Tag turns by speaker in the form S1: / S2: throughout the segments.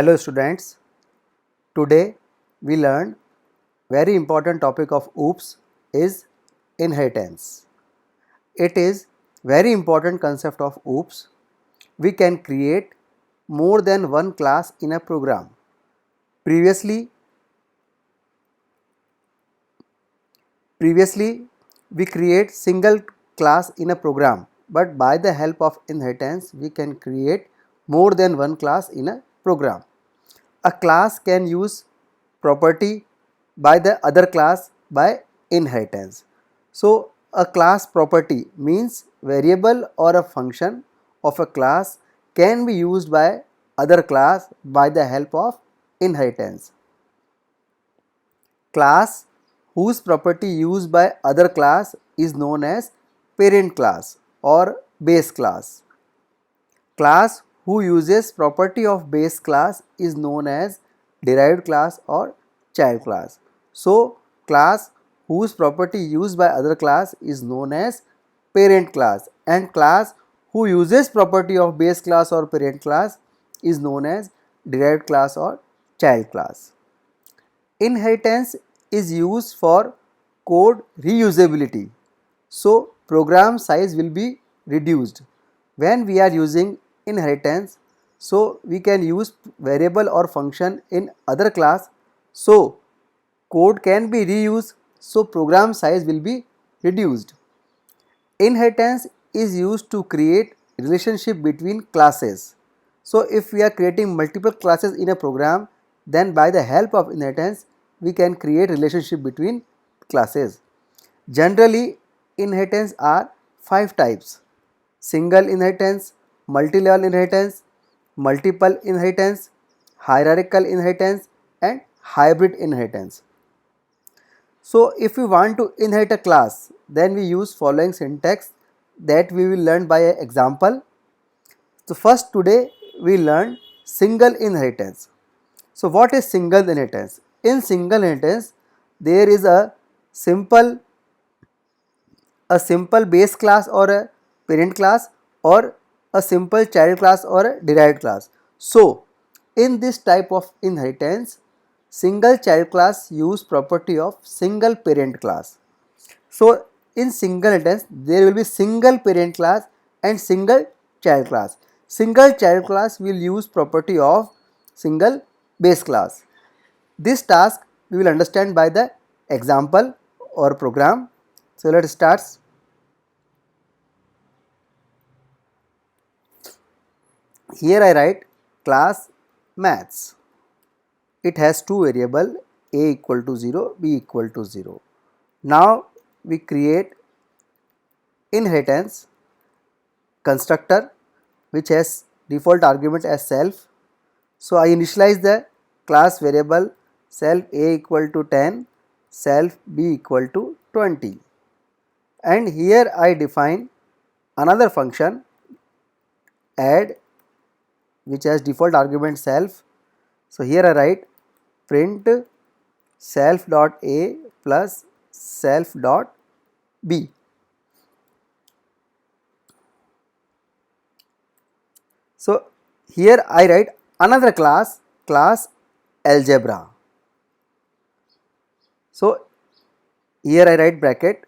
S1: Hello students, today we learned very important topic of OOPS is inheritance. It is very important concept of OOPS. We can create more than one class in a program. Previously we create single class in a program, but by the help of inheritance we can create more than one class in a program. A class can use property by the other class by inheritance. So a class property means variable or a function of a class can be used by other class by the help of inheritance. Class whose property used by other class is known as parent class or base class. Class who uses property of base class is known as derived class or child class. So class whose property used by other class is known as parent class, and class who uses property of base class or parent class is known as derived class or child class. Inheritance is used for code reusability. So program size will be reduced. When we are using inheritance, so we can use variable or function in other class, so code can be reused, so program size will be reduced. Inheritance is used to create relationship between classes. So if we are creating multiple classes in a program, then by the help of inheritance we can create relationship between classes. Generally, inheritance are 5 types: single inheritance, multi-level inheritance, multiple inheritance, hierarchical inheritance, and hybrid inheritance. So if we want to inherit a class, then we use following syntax that we will learn by an example. So first, today we learn single inheritance. So what is single inheritance? In single inheritance, there is simple a simple base class or a parent class, or a simple child class or a derived class. So in this type of inheritance, single child class use property of single parent class. So in single inheritance there will be single parent class and single child class. Single child class will use property of single base class. This task we will understand by the example or program. So let's start. Here I write class maths. It has two variable, a equal to 0, b equal to 0. Now we create inheritance constructor which has default argument as self. So I initialize the class variable self a equal to 10, self b equal to 20, and here I define another function add which has default argument self. So here I write print self dot a plus self dot b. So here I write another class algebra. So here I write bracket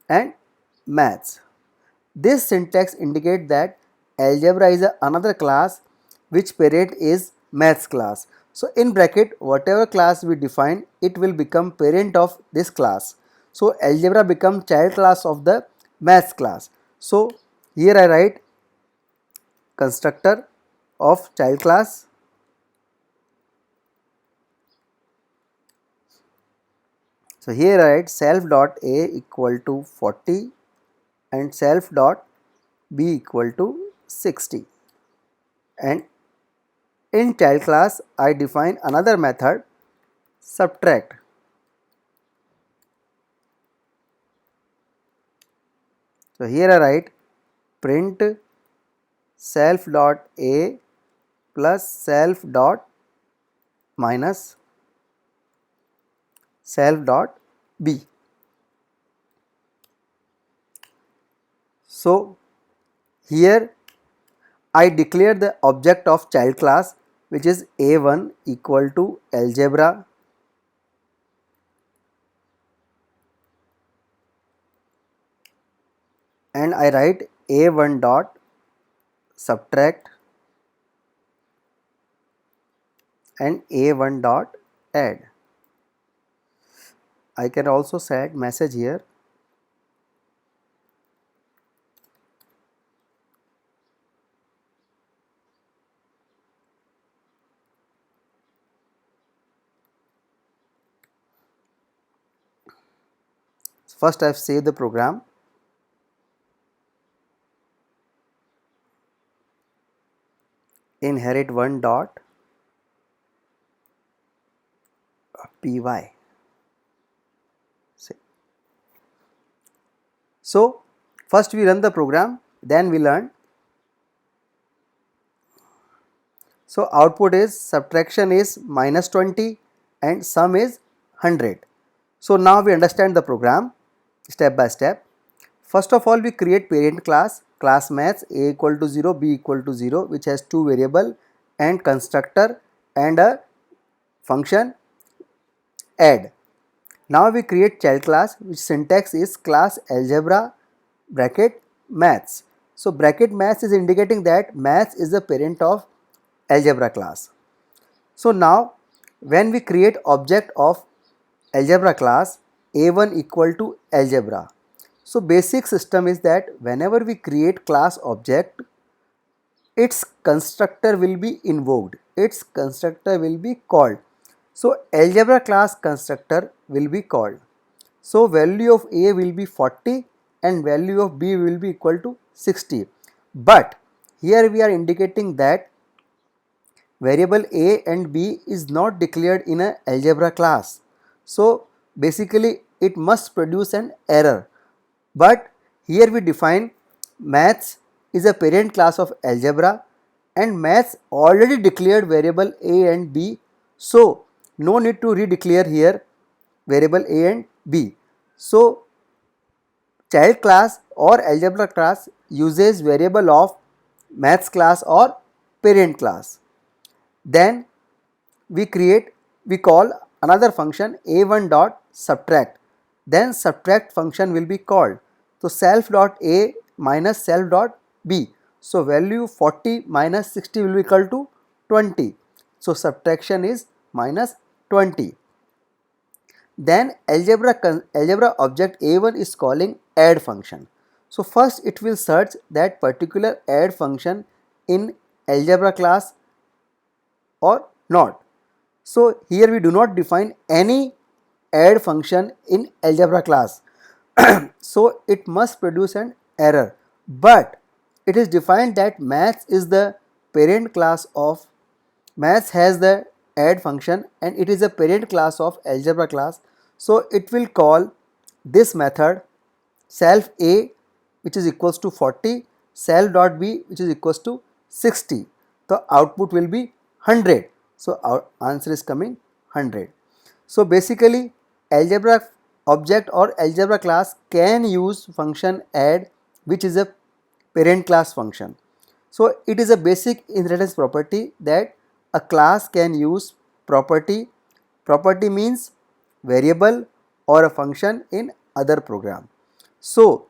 S1: and maths. This syntax indicates that algebra is another class which parent is maths class. So in bracket whatever class we define, it will become parent of this class. So algebra becomes child class of the maths class. So here I write constructor of child class. So here I write self dot a equal to 40 and self dot b equal to 60, and in child class I define another method subtract. So here I write print self dot a plus self dot minus self dot b. So here I declare the object of child class which is A1 equal to algebra and I write A1 dot subtract and A1 dot add. I can also set message here. First I've saved the program. Inherit 1 dot py. So first we run the program, then we learn. So output is subtraction is -20 and sum is 100. So now we understand the program step by step. First of all, we create parent class, class maths a equal to 0, b equal to 0, which has two variable and constructor and a function add. Now we create child class, which syntax is class algebra bracket maths. So bracket maths is indicating that maths is the parent of algebra class. So now when we create object of algebra class a1 equal to algebra. So basic system is that whenever we create class object, its constructor will be invoked, its constructor will be called. So algebra class constructor will be called. So value of a will be 40 and value of b will be equal to 60. But here we are indicating that variable a and b is not declared in a algebra class. So basically it must produce an error. But here we define maths is a parent class of algebra and maths already declared variable a and b. So no need to redeclare here variable a and b. So child class or algebra class uses variable of maths class or parent class. Then we call another function a1 dot subtract. Then subtract function will be called. So self dot a minus self dot b. So value 40 minus 60 will be equal to 20. So subtraction is minus 20. Then algebra object a1 is calling add function. So first it will search that particular add function in algebra class or not. So here we do not define any add function in algebra class. So it must produce an error. But it is defined that maths is the parent class of maths has the add function and it is a parent class of algebra class. So it will call this method self a which is equals to 40, self dot b which is equals to 60. The output will be 100. So our answer is coming 100. So basically algebra object or algebra class can use function add, which is a parent class function. So it is a basic inheritance property that a class can use property. Property means variable or a function in other program. So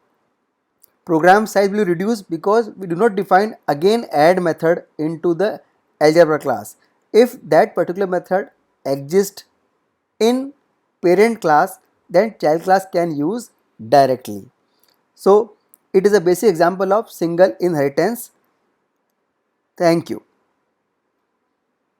S1: program size will reduce because we do not define again add method into the algebra class. If that particular method exists in parent class, then child class can use directly. So it is a basic example of single inheritance. Thank you.